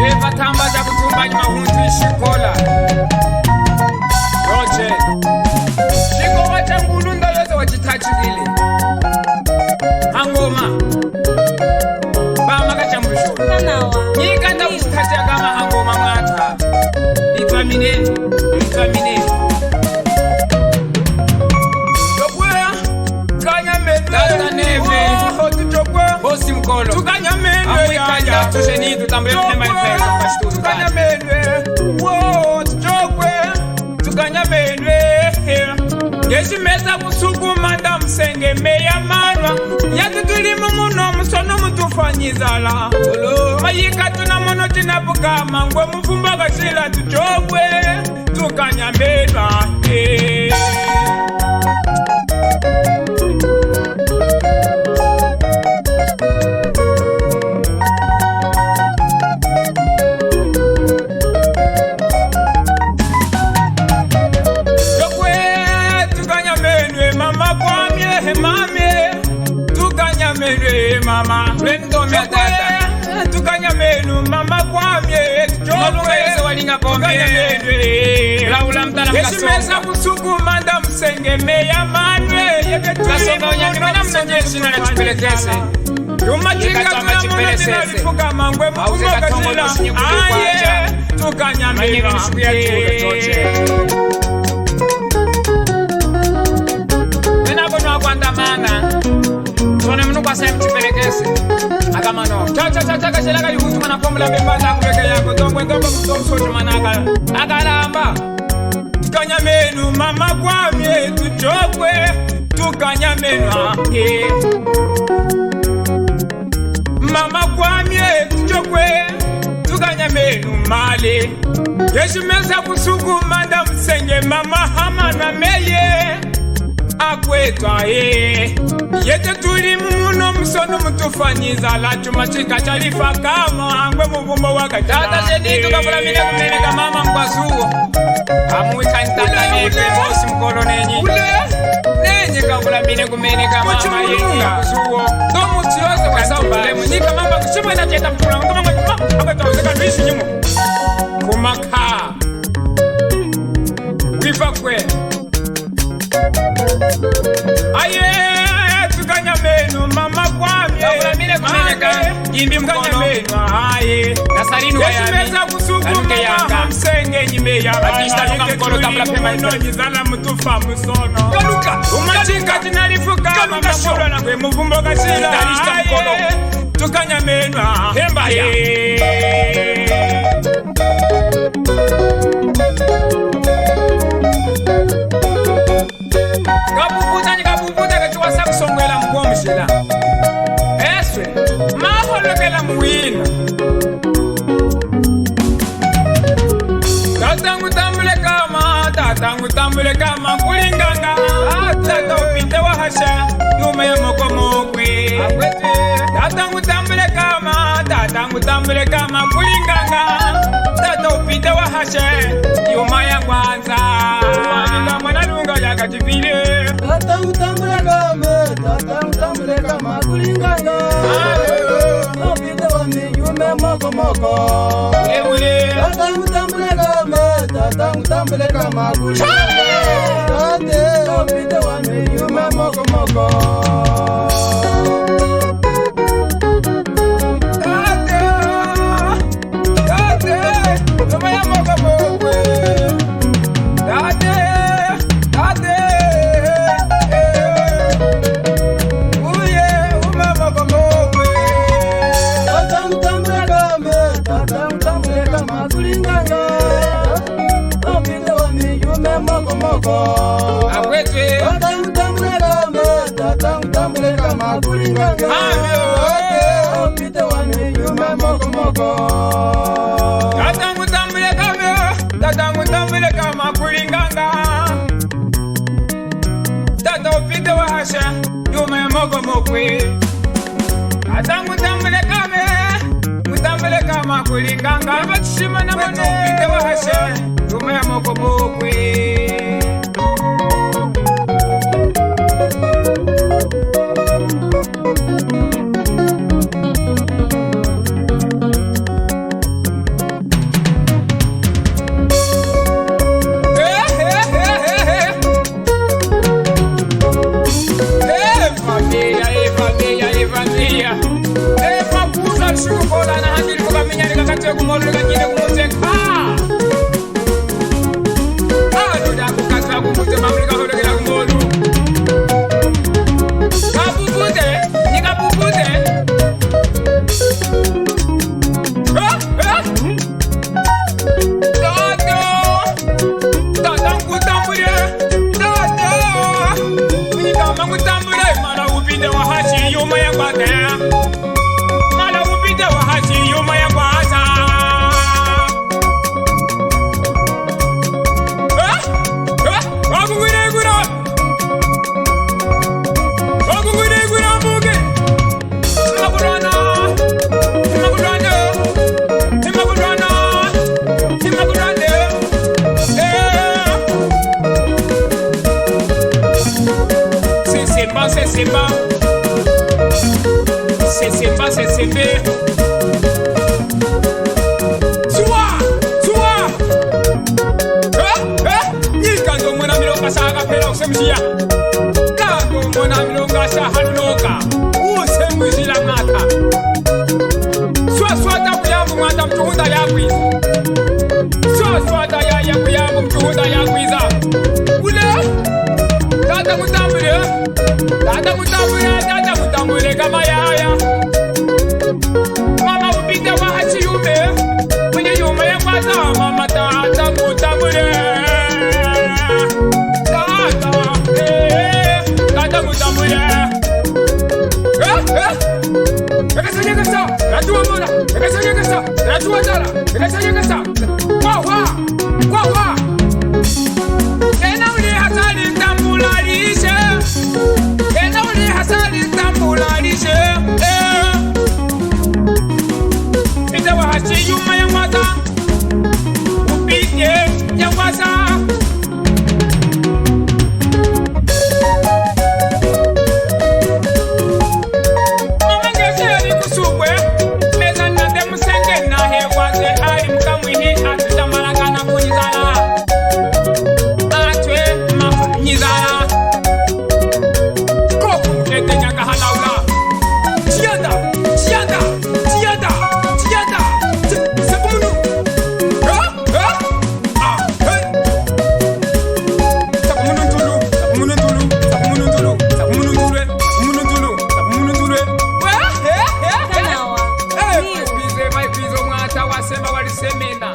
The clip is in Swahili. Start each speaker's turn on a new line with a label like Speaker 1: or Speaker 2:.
Speaker 1: Eva tamba za kutumba mahundu ishikola Roche Shiko wacha ngulunda yote wachitachikili Hangoma Bama kachambulisho Nika nda kuchitacha kama hangoma mwata Itwamine Chokwe Kanya medwe Tata neve Bosi mkolo Tukanya medwe ya Tusheni tutambule tunema nifeka Tukanya medwe Chokwe Tukanya medwe Yeshi meza kusukuma nda msenge meya marwa Yatutulimu muno musono mutufanyizala Mayika tunamono tinapukama Ngwe mfumba kashila tuchokwe Tukanya medwa Mama, wendo mia tata Tukanya menu, mama kwa mie Malunga yese walinga pombe Laula mtala mkasonga Yesu mesa kusuku manda msenge meya manwe Kasonga unyangino na msanjeshi na chipelekese Yumachika tunamono tinalifuka mangwe Mkumo katila Aye, tukanya menu Nena kono wakuandamana Tone mnu kwa sehemu chipelekese Akamano Cha kashelaga yuhutu mana komula mbembaza Kuleke yako Tongwe msocho manaka Akalamba Tukanya menu mama kwa mie Tuchokwe Tukanya menu Mama kwa mie Tuchokwe Tukanya menu male Yesu meza kusuku manda msenge Mama hama na meye Akwetwa Yete tuli mumuno msono mtufanyiza La chumachika chalifa kama Angwe muvumbo waka Tata zedi tukavula mine kumeneka mama mkwasuo Amuika ntaka nebe Bosi mkolo nenyi Nenyi kavula mine kumeneka mama Yenyi kusuo Domu tiyoze kwa saubale Mnika mamba kushimwe na jeta mpula Mkama mkama Akatawezeka nuishi nyimu Kumaka Wifa kwe Aye, tukanya menu mama kwamye Kavula mine kumeneka Jimbi mkono Aye Nasarinu wa yami Yesu meza kusuku mama msenge njime ya Batista luka mkono kabla pema ife Nizala mtufa musono Kaluka Umachika tinalifuka mama mkono na kwe mvumbo kashila Aye Tukanya menu Hemba ya Kabubuta kachuwa sabu songwela mkuwa mshila Eswe Maholokela muwina Tatangu tambule kama kulinganga Tata upite wa hasha Yume ya moko mokwe Tatangu tambule kama kulinganga Tata upite wa hasha Yuma ya kwanza Mwana lunga ya kachivile
Speaker 2: Tatangu tambule kama kulinganga Upite wa mi yume moko moko Tatangu tambule kama kulinganga Upite wa mi yume moko moko
Speaker 1: Akwetwe
Speaker 2: Tatangutambule kama kulinganga Opite wame yume moko moko
Speaker 1: Tatangutambule kama kulinganga Tata opite wa hasha Yume moko mokwe Tatangutambule kama kulinganga Batishima na mano opite wa hasha Yume moko mokwe shukola na hangiri kukamenya nikakatwe kumolu kanyine kumuteka aduda kukatwa kumute mamulika holekela kumolu kabubude nikabubude c'est fait. Toi. Il quand mon ami l'on ça rappelle au semia. Quand mon ami l'on ça hanoka. Où c'est musique la mata. Soit ta kuyamu madame tuunda ya quiz. Soit ta ya kuyamu tuunda ya quiza. Ule. Tata mutambule kama yaya. Mama upite wa hachi yume. Mwenye yume ya kwata mama tata mutambule. Tata mutambule. Ekasanyeka sa, rajua mona. Ekasanyeka sa, rajua dala. Ekasanyeka sa. Kwa. Ena uli hatari tambulalishe. Pita wa hachi yuma ya mwata. Upite ya mwasa. Mama ngeshe ni kusubwe. Meza nande musenge na hewaze. Ai mkamwihi atutambalaka na kunizala. Atwe mafanyizala. Koku mkete nyaka halaula. Tianda. Sakumunu. Sakumunu tulu. Vai piso mwata wasema walisemenda.